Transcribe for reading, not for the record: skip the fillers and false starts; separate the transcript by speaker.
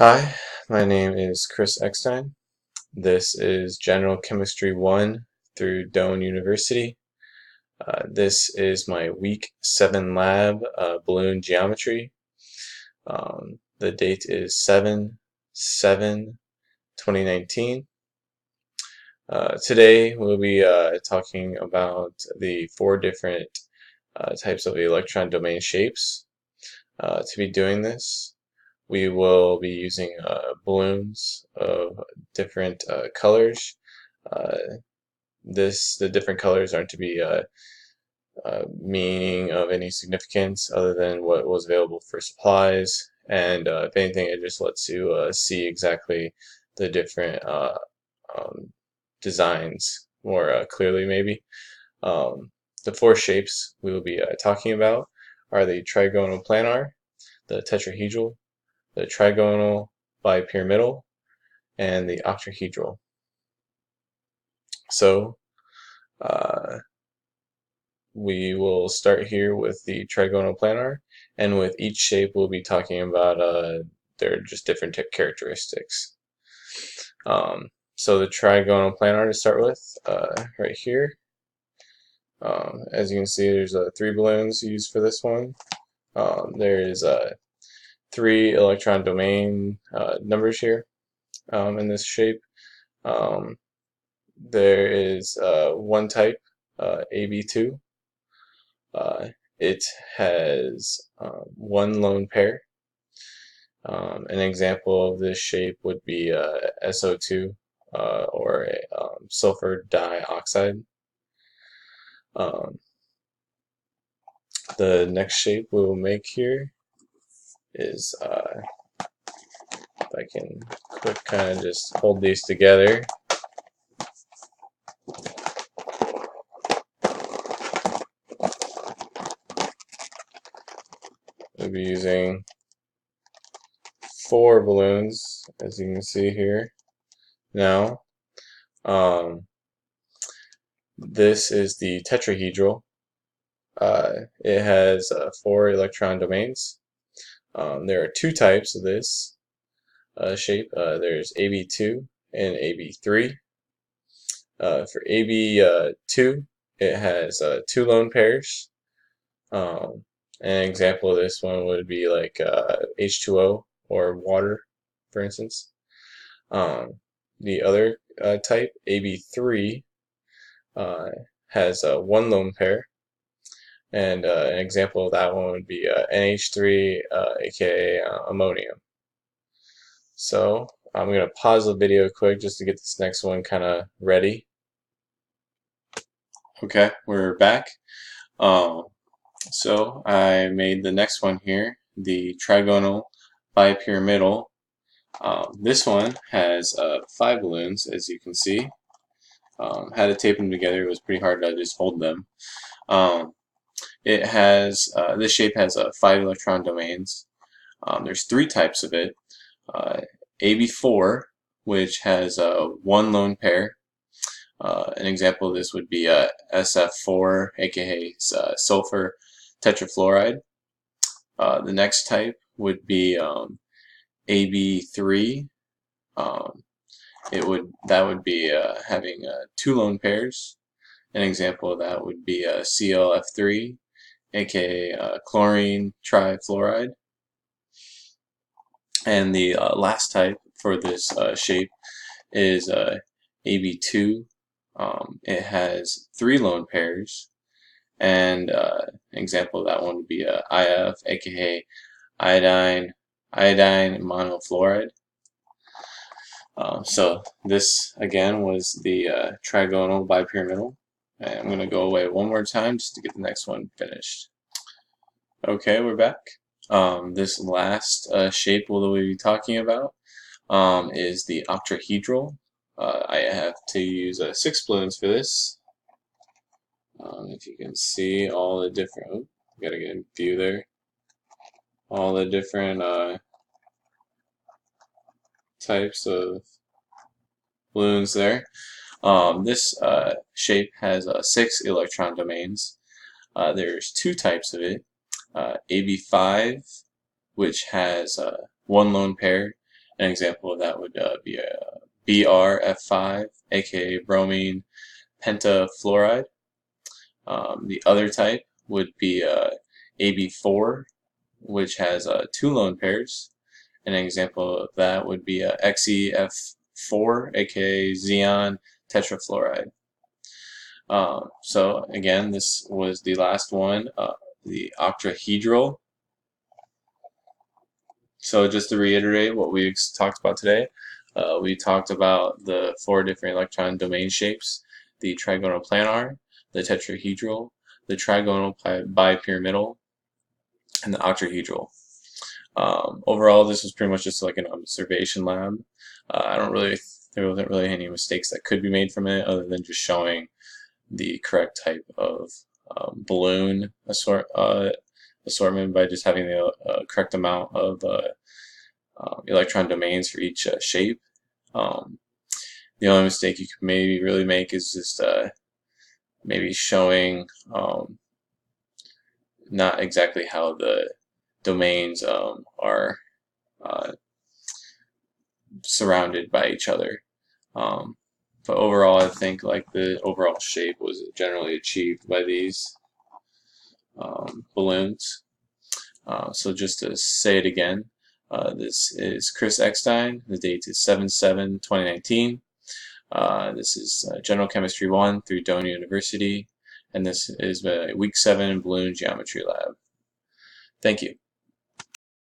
Speaker 1: Hi, my name is Chris Eckstein. This is General Chemistry 1 through Doane University. This is my Week 7 lab, balloon geometry. The date is 7/7/2019. Today we'll be talking about the four different types of electron domain shapes. To be doing this, we will be using balloons of different colors. Uh, the different colors aren't to be meaning of any significance other than what was available for supplies. And if anything, it just lets you see exactly the different um, designs more clearly, maybe. Um, the four shapes we will be talking about are the trigonal planar, the tetrahedral, the trigonal bipyramidal, and the octahedral. So uh, we will start here with the trigonal planar, and with each shape we'll be talking about their just different characteristics. So the trigonal planar to start with, right here. As you can see, there's three balloons used for this one. There is three electron domain numbers here in this shape. Um, there is one type, AB2. It has one lone pair. An example of this shape would be SO2 or sulfur dioxide. Um, the next shape we will make here is, if I can quick kind of just hold these together. We'll be using four balloons, as you can see here. Now, this is the tetrahedral. It has four electron domains. There are two types of this shape. There's AB2 and AB3. For AB2, it has two lone pairs. An example of this one would be like H2O or water, for instance. The other type, AB3, has one lone pair. And an example of that one would be NH3, aka ammonium. So I'm going to pause the video quick just to get this next one kind of ready. Okay, we're back. So I made the next one here, the trigonal bipyramidal. This one has five balloons, as you can see. Had to tape them together. It was pretty hard to just hold them. It has this shape has five electron domains. There's three types of it. AB4, which has one lone pair. An example of this would be SF4, aka sulfur tetrafluoride. The next type would be AB3. That would be having two lone pairs. An example of that would be ClF3, aka chlorine trifluoride. And the last type for this shape is AB2. It has three lone pairs, and an example of that one would be IF, aka iodine monofluoride. So this again was the trigonal bipyramidal. And I'm going to go away one more time just to get the next one finished. Okay, we're back. This last shape we'll be talking about is the octahedral. I have to use 6 balloons for this. If you can see all the different, gotta get a view there. All the different types of balloons there. This shape has 6 electron domains. There's two types of it. AB5, which has one lone pair. An example of that would be a BrF5, aka bromine pentafluoride. The other type would be AB4, which has two lone pairs. An example of that would be XeF4, aka xenon tetrafluoride. So again, this was the last one, the octahedral. So just to reiterate what we talked about today, we talked about the 4 different electron domain shapes: the trigonal planar, the tetrahedral, the trigonal bipyramidal, and the octahedral. Overall, this was pretty much just like an observation lab. There wasn't really any mistakes that could be made from it, other than just showing the correct type of balloon assortment by just having the correct amount of electron domains for each shape. The only mistake you could maybe really make is just maybe showing not exactly how the domains are surrounded by each other. But overall, I think like the overall shape was generally achieved by these balloons. So just to say it again, this is Chris Eckstein. The date is 7/7/2019. This is General Chemistry 1 through Doane University, and this is Week 7 Balloon Geometry Lab. Thank you.